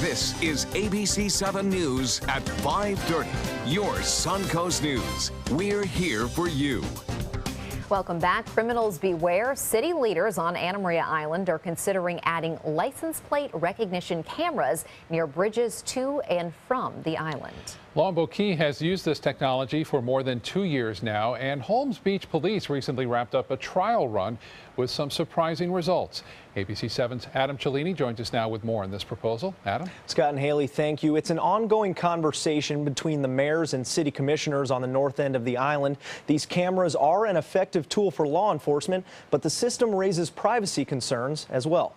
This is ABC 7 News at 5:30. Your Suncoast News. We're here for you. Welcome back. Criminals beware. City leaders on Anna Maria Island are considering adding license plate recognition cameras near bridges to and from the island. Longboat Key has used this technology for more than 2 years now, and Holmes Beach Police recently wrapped up a trial run with some surprising results. ABC 7's Adam Cellini joins us now with more on this proposal. Adam? Scott and Haley, thank you. It's an ongoing conversation between the mayors and city commissioners on the north end of the island. These cameras are an effective tool for law enforcement, but the system raises privacy concerns as well.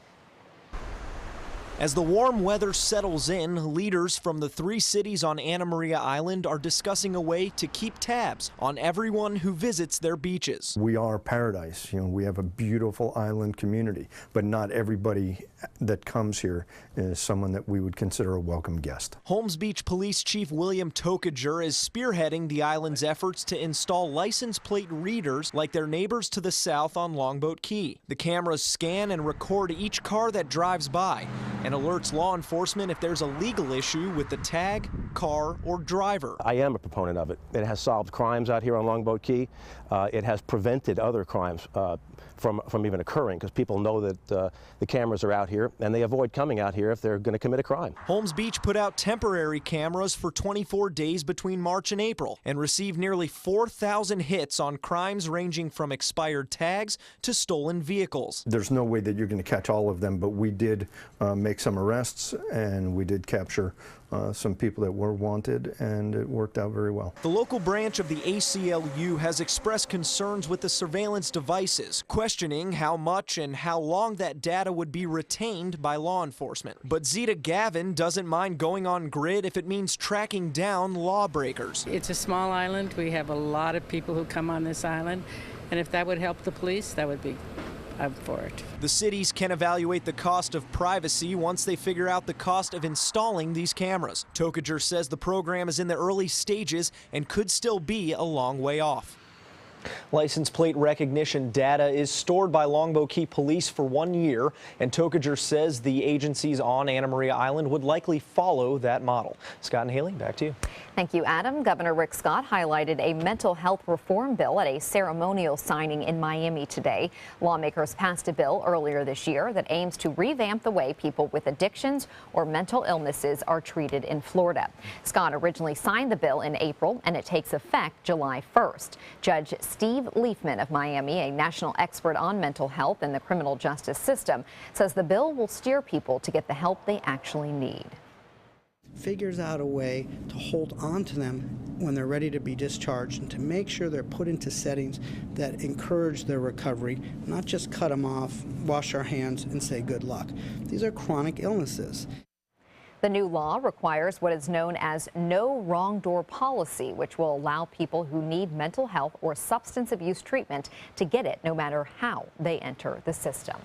As the warm weather settles in, leaders from the 3 cities on Anna Maria Island are discussing a way to keep tabs on everyone who visits their beaches. We are paradise. We have a beautiful island community, but not everybody that comes here is someone that we would consider a welcome guest. Holmes Beach Police Chief William Tokajer is spearheading the island's efforts to install license plate readers like their neighbors to the south on Longboat Key. The cameras scan and record each car that drives by and alerts law enforcement if there's a legal issue with the tag, car, or driver. I am a proponent of it. It has solved crimes out here on Longboat Key. It has prevented other crimes from even occurring because people know that the cameras are out here and they avoid coming out here if they're going to commit a crime. Holmes Beach put out temporary cameras for 24 days between March and April and received nearly 4,000 hits on crimes ranging from expired tags to stolen vehicles. There's no way that you're going to catch all of them, but we did make some arrests and we did capture some people that were wanted, and it worked out very well. The local branch of the ACLU has expressed concerns with the surveillance devices, questioning how much and how long that data would be retained by law enforcement. But Zeta Gavin doesn't mind going on grid if it means tracking down lawbreakers. It's a small island. We have a lot of people who come on this island, and if that would help the police, that would be up for it. The cities can evaluate the cost of privacy once they figure out the cost of installing these cameras. Tokajer says the program is in the early stages and could still be a long way off. License plate recognition data is stored by Longboat Key Police for 1 year, and Tokajer says the agencies on Anna Maria Island would likely follow that model. Scott and Haley, back to you. Thank you, Adam. Governor Rick Scott highlighted a mental health reform bill at a ceremonial signing in Miami today. Lawmakers passed a bill earlier this year that aims to revamp the way people with addictions or mental illnesses are treated in Florida. Scott originally signed the bill in April, and it takes effect July 1st. Judge Steve Leifman of Miami, a national expert on mental health and the criminal justice system, says the bill will steer people to get the help they actually need. Figures out a way to hold on to them when they're ready to be discharged and to make sure they're put into settings that encourage their recovery, not just cut them off, wash our hands, and say good luck. These are chronic illnesses. The new law requires what is known as no wrong door policy, which will allow people who need mental health or substance abuse treatment to get it no matter how they enter the system.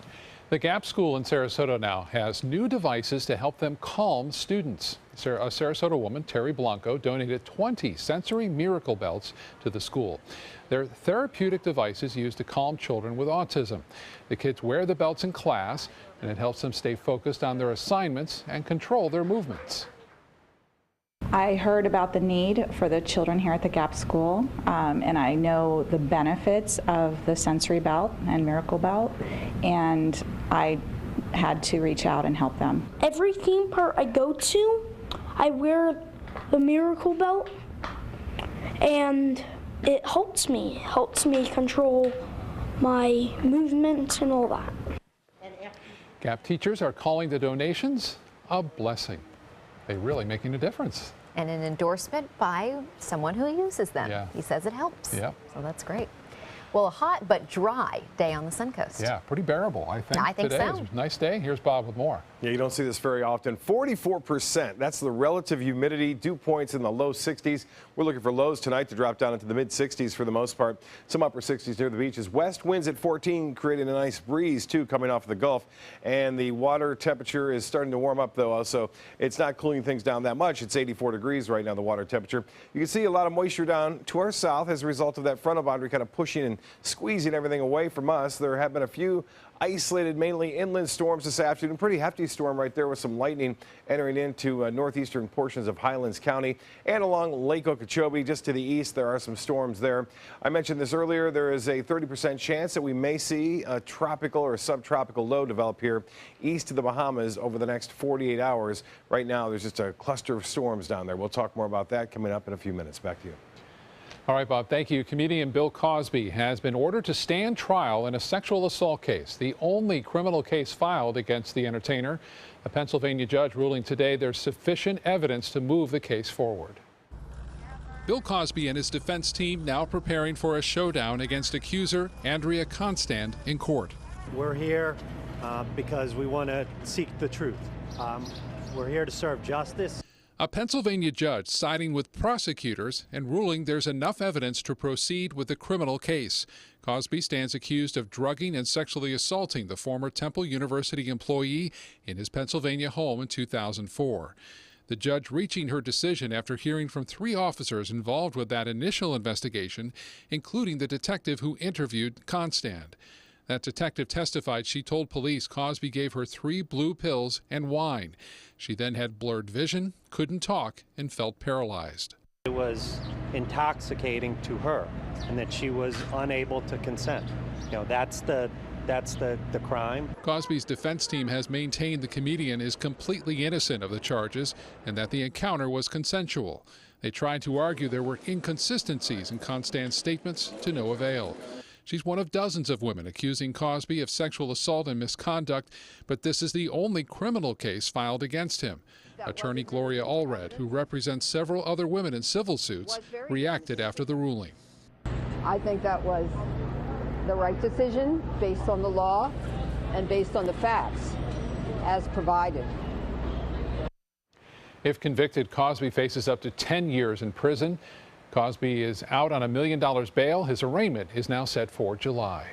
The Gap School in Sarasota now has new devices to help them calm students. A Sarasota woman, Terry Blanco, donated 20 sensory miracle belts to the school. They're therapeutic devices used to calm children with autism. The kids wear the belts in class, and it helps them stay focused on their assignments and control their movements. I heard about the need for the children here at the Gap School, and I know the benefits of the sensory belt and miracle belt, and I had to reach out and help them. Every theme park I go to, I wear the miracle belt, and it helps me control my movements and all that. Gap teachers are calling the donations a blessing. They're really making a difference. And an endorsement by someone who uses them. Yeah. He says it helps. Yeah. So that's great. Well, a hot but dry day on the Suncoast. Yeah, pretty bearable, I think. I think today so. is a nice day. Here's Bob with more. Yeah, you don't see this very often. 44%. That's the relative humidity. Dew points in the low 60s. We're looking for lows tonight to drop down into the mid 60s for the most part. Some upper 60s near the beaches. West winds at 14, creating a nice breeze too coming off the Gulf. And the water temperature is starting to warm up though. So it's not cooling things down that much. It's 84 degrees right now, the water temperature. You can see a lot of moisture down to our south as a result of that frontal boundary kind of pushing and squeezing everything away from us. There have been a few isolated, mainly inland storms this afternoon. Pretty hefty storm right there with some lightning entering into northeastern portions of Highlands County and along Lake Okeechobee. Just to the east, there are some storms there. I mentioned this earlier. There is a 30% chance that we may see a tropical or subtropical low develop here east of the Bahamas over the next 48 hours. Right now, there's just a cluster of storms down there. We'll talk more about that coming up in a few minutes. Back to you. All right, Bob, thank you. Comedian Bill Cosby has been ordered to stand trial in a sexual assault case, the only criminal case filed against the entertainer. A Pennsylvania judge ruling today there's sufficient evidence to move the case forward. Bill Cosby and his defense team now preparing for a showdown against accuser Andrea Constand in court. We're here because we want to seek the truth. We're here to serve justice. A Pennsylvania judge siding with prosecutors and ruling there's enough evidence to proceed with the criminal case. Cosby stands accused of drugging and sexually assaulting the former Temple University employee in his Pennsylvania home in 2004. The judge reaching her decision after hearing from 3 officers involved with that initial investigation, including the detective who interviewed Constand. That detective testified she told police Cosby gave her 3 blue pills and wine. She then had blurred vision, couldn't talk, and felt paralyzed. It was intoxicating to her, and that she was unable to consent. You know, that's the crime. Cosby's defense team has maintained the comedian is completely innocent of the charges and that the encounter was consensual. They tried to argue there were inconsistencies in Constand's statements to no avail. She's one of dozens of women accusing Cosby of sexual assault and misconduct, but this is the only criminal case filed against him. Attorney Gloria Allred, who represents several other women in civil suits, reacted after the ruling. I think that was the right decision based on the law and based on the facts as provided. If convicted, Cosby faces up to 10 years in prison. Cosby is out on $1 million bail. His arraignment is now set for July.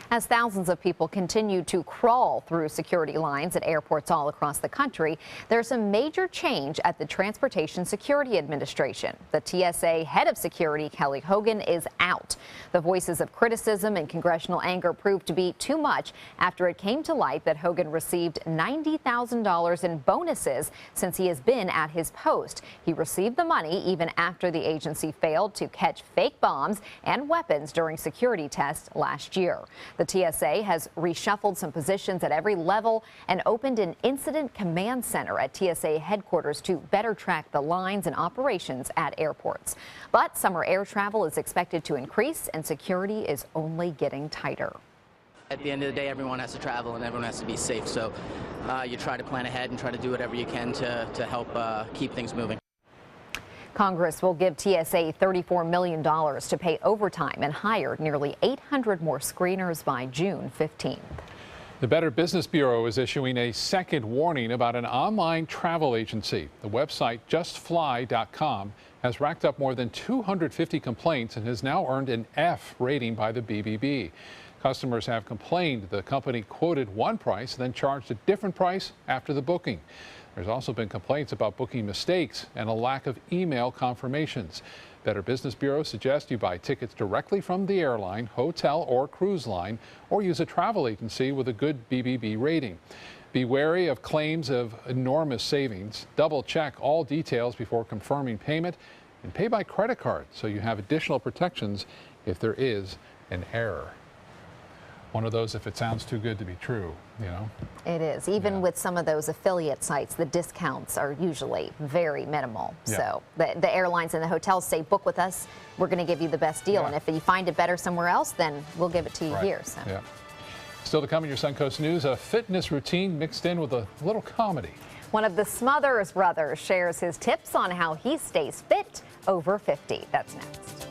As thousands of people continue to crawl through security lines at airports all across the country, there's a major change at the Transportation Security Administration. The TSA head of security, Kelly Hogan, is out. The voices of criticism and congressional anger proved to be too much after it came to light that Hogan received $90,000 in bonuses since he has been at his post. He received the money even after the agency failed to catch fake bombs and weapons during security tests last year. The TSA has reshuffled some positions at every level and opened an incident command center at TSA headquarters to better track the lines and operations at airports. But summer air travel is expected to increase and security is only getting tighter. At the end of the day, everyone has to travel and everyone has to be safe. So you try to plan ahead and try to do whatever you can to help keep things moving. Congress will give TSA $34 million to pay overtime and hire nearly 800 more screeners by June 15th. The Better Business Bureau is issuing a second warning about an online travel agency. The website justfly.com has racked up more than 250 complaints and has now earned an F rating by the BBB. Customers have complained the company quoted one price, then charged a different price after the booking. There's also been complaints about booking mistakes and a lack of email confirmations. Better Business Bureau suggests you buy tickets directly from the airline, hotel, or cruise line, or use a travel agency with a good BBB rating. Be wary of claims of enormous savings. Double check all details before confirming payment and pay by credit card so you have additional protections if there is an error. One of those if it sounds too good to be true, you know? It is. Even with some of those affiliate sites, the discounts are usually very minimal. Yeah. So the airlines and the hotels say, book with us, we're going to give you the best deal. Yeah. And if you find it better somewhere else, then we'll give it to you here. So. Yeah. Still to come in your Suncoast News, a fitness routine mixed in with a little comedy. One of the Smothers brothers shares his tips on how he stays fit over 50. That's next.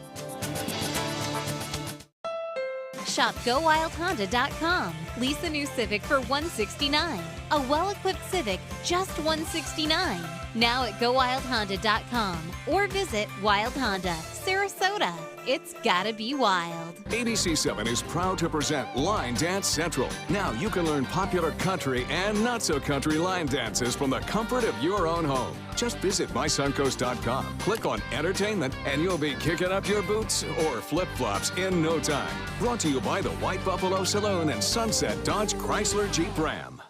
Shop GoWildHonda.com. Lease a new Civic for $169. A well-equipped Civic, just $169. Now at GoWildHonda.com or visit Wild Honda, Sarasota. It's gotta be wild. ABC7 is proud to present Line Dance Central. Now you can learn popular country and not so country line dances from the comfort of your own home. Just visit mysuncoast.com, click on Entertainment, and you'll be kicking up your boots or flip-flops in no time. Brought to you by the White Buffalo Saloon and Sunset Dodge Chrysler Jeep Ram.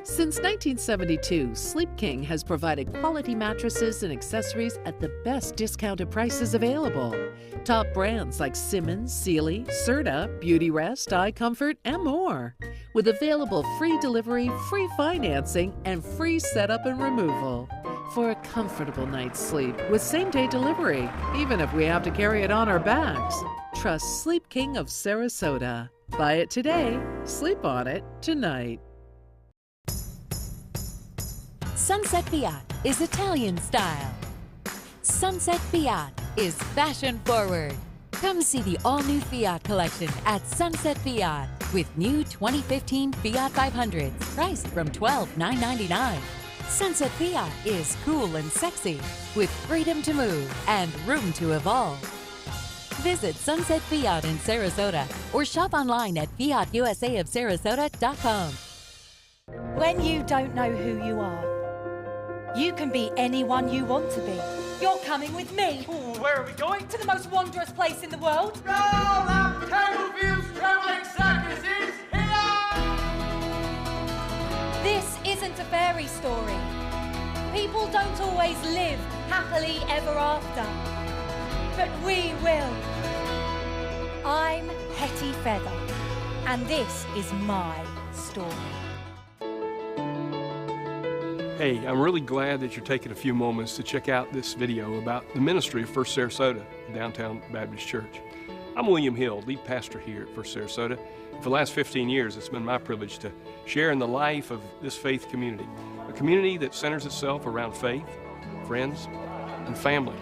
Since 1972, Sleep King has provided quality mattresses and accessories at the best discounted prices available. Top brands like Simmons, Sealy, Serta, Beautyrest, iComfort, and more. With available free delivery, free financing, and free setup and removal. For a comfortable night's sleep with same-day delivery, even if we have to carry it on our backs. Trust Sleep King of Sarasota. Buy it today, sleep on it tonight. Sunset Fiat is Italian style. Sunset Fiat is fashion forward. Come see the all-new Fiat collection at Sunset Fiat with new 2015 Fiat 500s priced from $12,999. Sunset Fiat is cool and sexy with freedom to move and room to evolve. Visit Sunset Fiat in Sarasota or shop online at fiatusaofsarasota.com. When you don't know who you are, you can be anyone you want to be. You're coming with me. Ooh, where are we going? To the most wondrous place in the world. Tableviews Traveling Circus is here! This isn't a fairy story. People don't always live happily ever after. But we will. I'm Hetty Feather, and this is my story. Hey, I'm really glad that you're taking a few moments to check out this video about the ministry of First Sarasota Downtown Baptist Church. I'm William Hill, lead pastor here at First Sarasota. For the last 15 years, it's been my privilege to share in the life of this faith community, a community that centers itself around faith, friends, and family.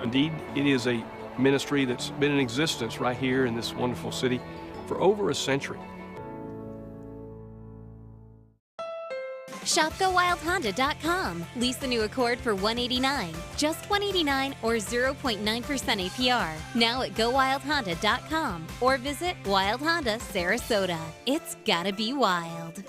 Indeed, it is a ministry that's been in existence right here in this wonderful city for over a century. Shop GoWildHonda.com. Lease the new Accord for $189. Just $189 or 0.9% APR. Now at GoWildHonda.com or visit Wild Honda Sarasota. It's gotta be wild.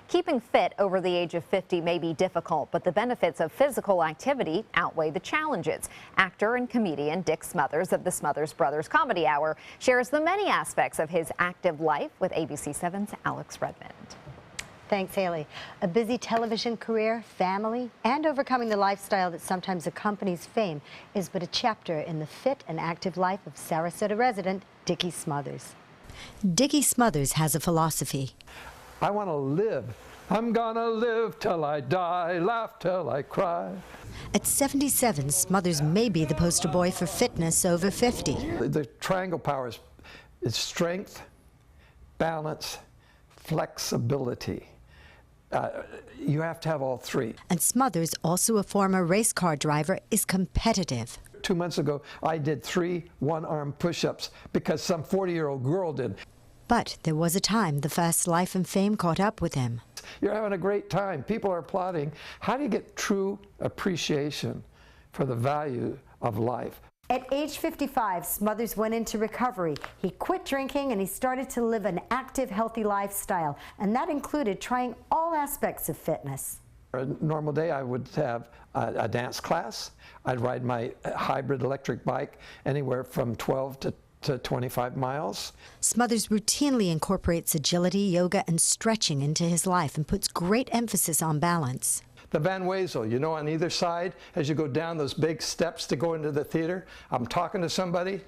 Keeping fit over the age of 50 may be difficult, but the benefits of physical activity outweigh the challenges. Actor and comedian Dick Smothers of the Smothers Brothers Comedy Hour shares the many aspects of his active life with ABC7's Alex Redmond. Thanks, Haley. A busy television career, family, and overcoming the lifestyle that sometimes accompanies fame is but a chapter in the fit and active life of Sarasota resident Dickie Smothers. Dickie Smothers has a philosophy. I want to live. I'm gonna live till I die, laugh till I cry. At 77, Smothers may be the poster boy for fitness over 50. The triangle power is strength, balance, flexibility. You have to have all three. And Smothers, also a former race car driver, is competitive. 2 months ago, I did 3 one-arm push-ups because some 40-year-old girl did. But there was a time the fast life and fame caught up with him. You're having a great time. People are applauding. How do you get true appreciation for the value of life? At age 55, Smothers went into recovery. He quit drinking and he started to live an active, healthy lifestyle, and that included trying all aspects of fitness. A normal day, I would have a dance class. I'd ride my hybrid electric bike anywhere from 12 to 25 miles. Smothers routinely incorporates agility, yoga, and stretching into his life and puts great emphasis on balance. The Van Wezel, you know, on either side, as you go down those big steps to go into the theater, I'm talking to somebody,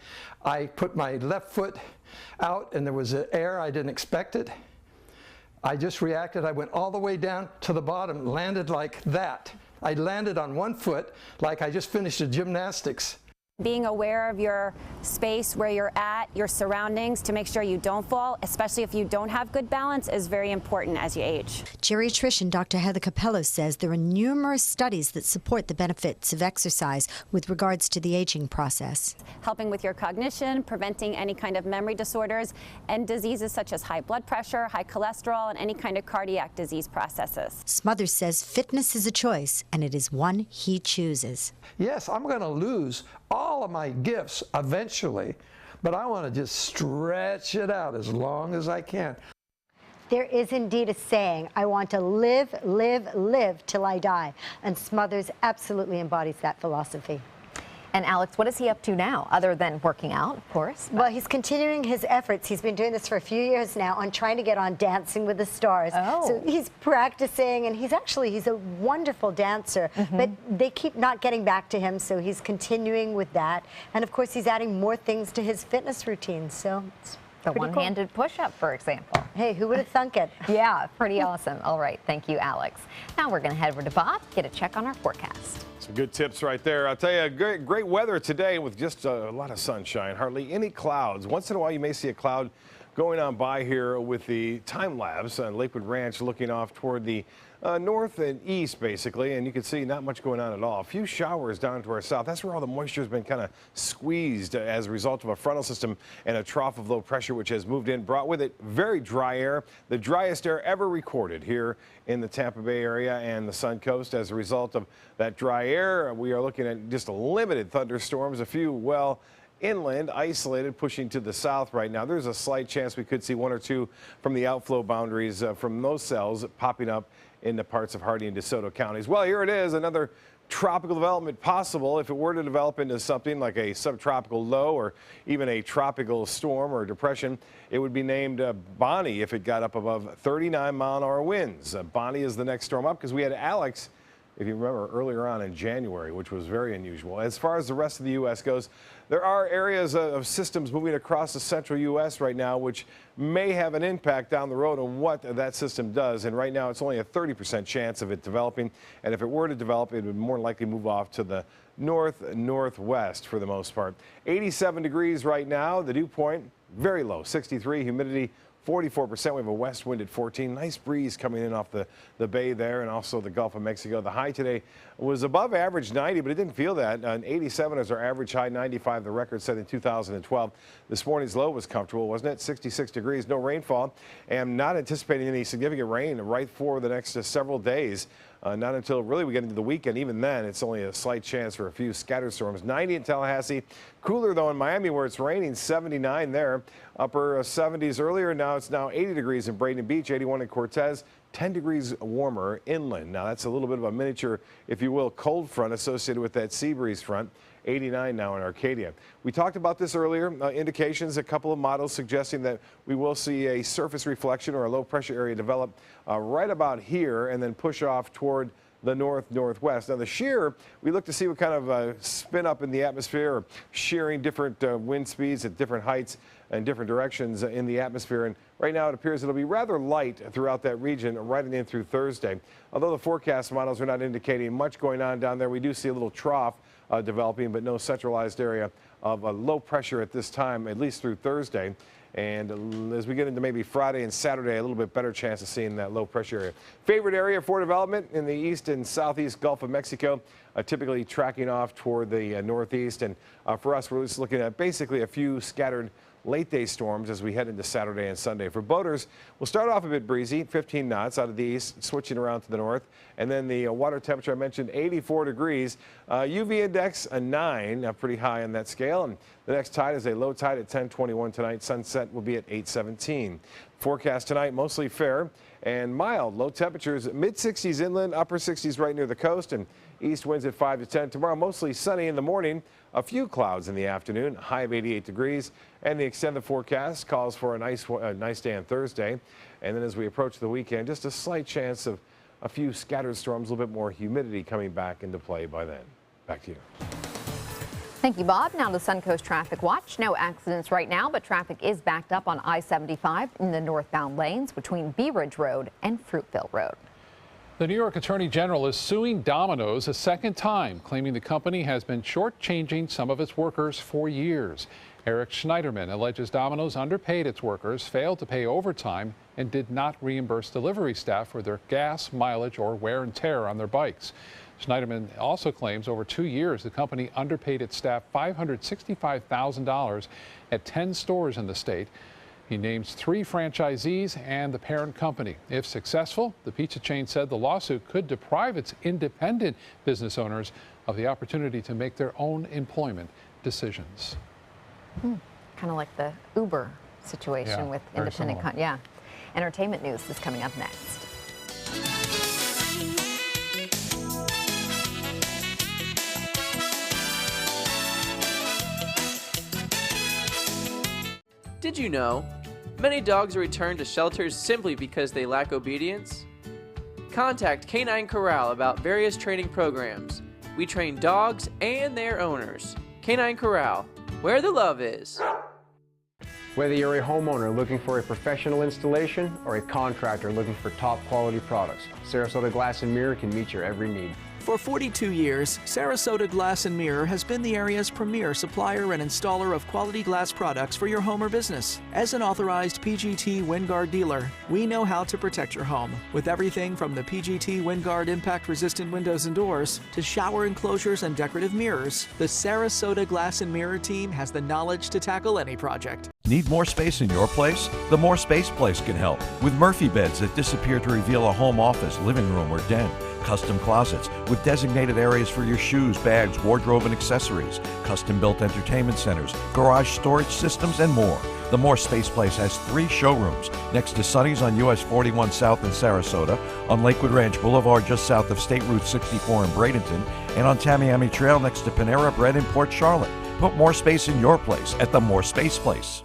I put my left foot out and there was air, I didn't expect it. I just reacted, I went all the way down to the bottom, landed like that. I landed on one foot like I just finished a gymnastics. Being aware of your space, where you're at, your surroundings, to make sure you don't fall, especially if you don't have good balance, is very important as you age. Geriatrician Dr. Heather Capello says there are numerous studies that support the benefits of exercise with regards to the aging process. Helping with your cognition, preventing any kind of memory disorders, and diseases such as high blood pressure, high cholesterol, and any kind of cardiac disease processes. Smothers says fitness is a choice, and it is one he chooses. Yes, I'm going to lose all of my gifts eventually, but I want to just stretch it out as long as I can. There is indeed a saying, I want to live, live, live till I die. And Smothers absolutely embodies that philosophy. And Alex, what is he up to now, other than working out, of course? Well, he's continuing his efforts. He's been doing this for a few years now on trying to get on Dancing with the Stars. Oh. So he's practicing, and he's a wonderful dancer, but they keep not getting back to him, so he's continuing with that. And of course, he's adding more things to his fitness routine, so it's the pretty one-handed push-up, for example. Hey, who would have thunk it? Yeah, pretty awesome. All right, thank you, Alex. Now we're going to head over to Bob, get a check on our forecast. Some good tips right there. I'll tell you, great weather today with just a lot of sunshine, hardly any clouds. Once in a while, you may see a cloud going on by here with the time lapse on Lakewood Ranch looking off toward the north and east, basically, and you can see not much going on at all. A few showers down to our south. That's where all the moisture has been kind of squeezed as a result of a frontal system and a trough of low pressure, which has moved in, brought with it very dry air, the driest air ever recorded here in the Tampa Bay area and the Sun Coast. As a result of that dry air, we are looking at just limited thunderstorms, a few, well, inland, isolated, pushing to the south right now. There's a slight chance we could see one or two from the outflow boundaries from those cells popping up in the parts of Hardee and DeSoto counties. Well, here it is, another tropical development possible. If it were to develop into something like a subtropical low or even a tropical storm or depression, it would be named Bonnie if it got up above 39-mile-an-hour winds. Bonnie is the next storm up because we had Alex, if you remember, earlier on in January, which was very unusual. As far as the rest of the U.S. goes, there are areas of systems moving across the central U.S. right now, which may have an impact down the road on what that system does. And right now, it's only a 30% chance of it developing. And if it were to develop, it would more likely move off to the northwest for the most part. 87 degrees right now. The dew point, very low, 63. Humidity, 44%. We have a west wind at 14. Nice breeze coming in off the bay there and also the Gulf of Mexico. The high today was above average 90, but it didn't feel that. 87 is our average high, 95 the record set in 2012. This morning's low was comfortable, wasn't it? 66 degrees, no rainfall, and not anticipating any significant rain right for the next several days. Not until really we get into the weekend. Even then, it's only a slight chance for a few scattered storms. 90 in Tallahassee. Cooler, though, in Miami, where it's raining. 79 there. Upper 70s earlier. Now it's 80 degrees in Braden Beach. 81 in Cortez. 10 degrees warmer inland. Now, that's a little bit of a miniature, if you will, cold front associated with that sea breeze front. 89 now in Arcadia. We talked about this earlier. Indications, a couple of models suggesting that we will see a surface reflection or a low pressure area develop right about here and then push off toward the northwest. Now the shear, we look to see what kind of spin up in the atmosphere or shearing different wind speeds at different heights and different directions in the atmosphere. And right now it appears it'll be rather light throughout that region right in through Thursday. Although the forecast models are not indicating much going on down there, we do see a little trough developing, but no centralized area of low pressure at this time, at least through Thursday. And as we get into maybe Friday and Saturday, a little bit better chance of seeing that low pressure area. Favorite area for development in the east and southeast Gulf of Mexico, typically tracking off toward the northeast. And for us, we're just looking at basically a few scattered late day storms as we head into Saturday and Sunday. For boaters, we'll start off a bit breezy, 15 knots out of the east, switching around to the north. And then the water temperature I mentioned, 84 degrees. UV index, a 9, pretty high on that scale. And the next tide is a low tide at 10:21 tonight. Sunset will be at 8:17. Forecast tonight, mostly fair and mild. Low temperatures, mid-60s inland, upper 60s right near the coast, and east winds at 5 to 10. Tomorrow, mostly sunny in the morning. A few clouds in the afternoon, high of 88 degrees. And the extended forecast calls for a nice day on Thursday. And then as we approach the weekend, just a slight chance of a few scattered storms, a little bit more humidity coming back into play by then. Back to you. Thank you, Bob. Now to Suncoast Traffic Watch. No accidents right now, but traffic is backed up on I-75 in the northbound lanes between Bee Ridge Road and Fruitville Road. The New York Attorney General is suing Domino's a second time, claiming the company has been shortchanging some of its workers for years. Eric Schneiderman alleges Domino's underpaid its workers, failed to pay overtime, and did not reimburse delivery staff for their gas, mileage, or wear and tear on their bikes. Schneiderman also claims over 2 years the company underpaid its staff $565,000 at 10 stores in the state. He names 3 franchisees and the parent company. If successful, the pizza chain said the lawsuit could deprive its independent business owners of the opportunity to make their own employment decisions. Kind of like the Uber situation with independent, yeah. Entertainment news is coming up next. Did you know? Many dogs are returned to shelters simply because they lack obedience. Contact Canine Corral about various training programs. We train dogs and their owners. Canine Corral, where the love is. Whether you're a homeowner looking for a professional installation or a contractor looking for top quality products, Sarasota Glass and Mirror can meet your every need. For 42 years, Sarasota Glass and Mirror has been the area's premier supplier and installer of quality glass products for your home or business. As an authorized PGT WinGuard dealer, we know how to protect your home with everything from the PGT WinGuard impact-resistant windows and doors to shower enclosures and decorative mirrors. The Sarasota Glass and Mirror team has the knowledge to tackle any project. Need more space in your place? The More Space Place can help with Murphy beds that disappear to reveal a home office, living room, or den. Custom closets with designated areas for your shoes, bags, wardrobe, and accessories. Custom-built entertainment centers, garage storage systems, and more. The More Space Place has 3 showrooms next to Sonny's on US 41 South in Sarasota, on Lakewood Ranch Boulevard just south of State Route 64 in Bradenton, and on Tamiami Trail next to Panera Bread in Port Charlotte. Put more space in your place at the More Space Place.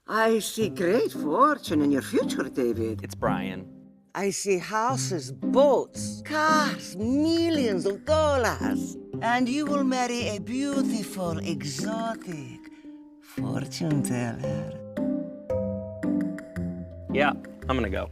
I see great fortune in your future, David. It's Brian. I see houses, boats, cars, millions of dollars. And you will marry a beautiful, exotic fortune teller. Yeah, I'm gonna go.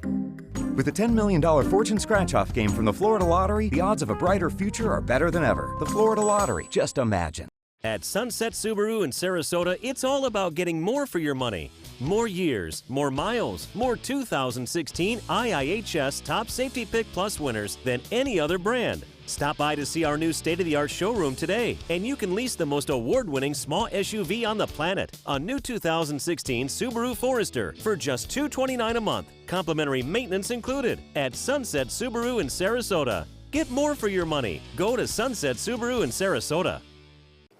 With a $10 million fortune scratch-off game from the Florida Lottery, the odds of a brighter future are better than ever. The Florida Lottery. Just imagine. At Sunset Subaru in Sarasota, it's all about getting more for your money. More years, more miles, more 2016 IIHS Top Safety Pick Plus winners than any other brand. Stop by to see our new state-of-the-art showroom today, and you can lease the most award-winning small SUV on the planet, a new 2016 Subaru Forester, for just $229 a month. Complimentary maintenance included at Sunset Subaru in Sarasota. Get more for your money. Go to Sunset Subaru in Sarasota.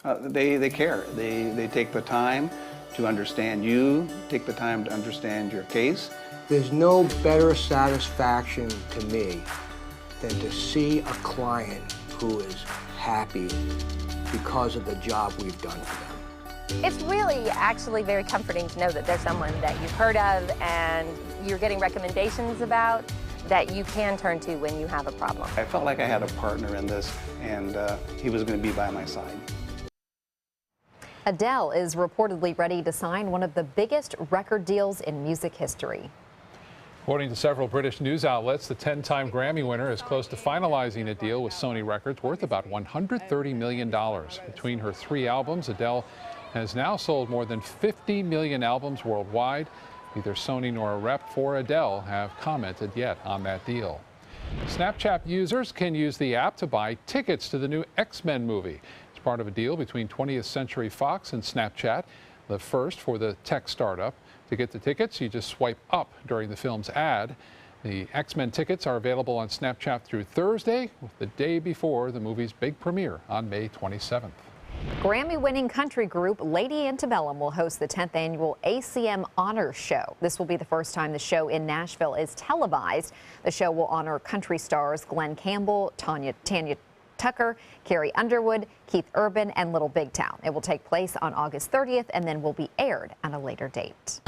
They care. They take the time to understand you, take the time to understand your case. There's no better satisfaction to me than to see a client who is happy because of the job we've done for them. It's really actually very comforting to know that there's someone that you've heard of and you're getting recommendations about that you can turn to when you have a problem. I felt like I had a partner in this, and he was going to be by my side. Adele is reportedly ready to sign one of the biggest record deals in music history. According to several British news outlets, the 10-time Grammy winner is close to finalizing a deal with Sony Records worth about $130 million. Between her 3 albums, Adele has now sold more than 50 million albums worldwide. Neither Sony nor a rep for Adele have commented yet on that deal. Snapchat users can use the app to buy tickets to the new X-Men movie. It's part of a deal between 20th Century Fox and Snapchat, the first for the tech startup. To get the tickets, you just swipe up during the film's ad. The X-Men tickets are available on Snapchat through Thursday, with the day before the movie's big premiere on May 27th. Grammy-winning country group Lady Antebellum will host the 10th annual ACM Honors Show. This will be the first time the show in Nashville is televised. The show will honor country stars Glenn Campbell, Tanya Tucker, Carrie Underwood, Keith Urban, and Little Big Town. It will take place on August 30th and then will be aired at a later date.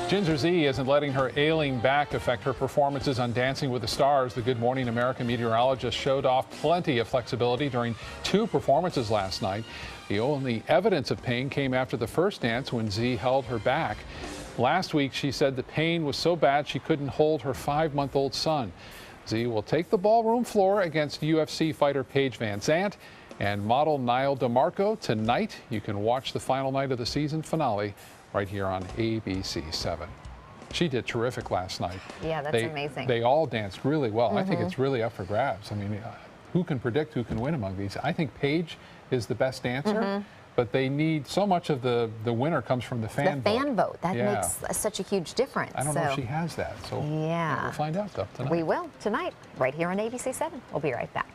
Ginger Zee isn't letting her ailing back affect her performances on Dancing with the Stars. The Good Morning America meteorologist showed off plenty of flexibility during 2 performances last night. The only evidence of pain came after the first dance when Zee held her back. Last week, she said the pain was so bad she couldn't hold her 5-month-old son. Zee will take the ballroom floor against UFC fighter Paige Van Zandt and model Niall DeMarco tonight. You can watch the final night of the season finale right here on ABC 7. She did terrific last night. Yeah, that's amazing. They all danced really well. I think it's really up for grabs. I mean, who can predict who can win among these? I think Paige is the best dancer, but they need so much of the winner comes from the fan vote. That makes such a huge difference. I don't know if she has that, so we'll find out though tonight. We will tonight, right here on ABC 7. We'll be right back.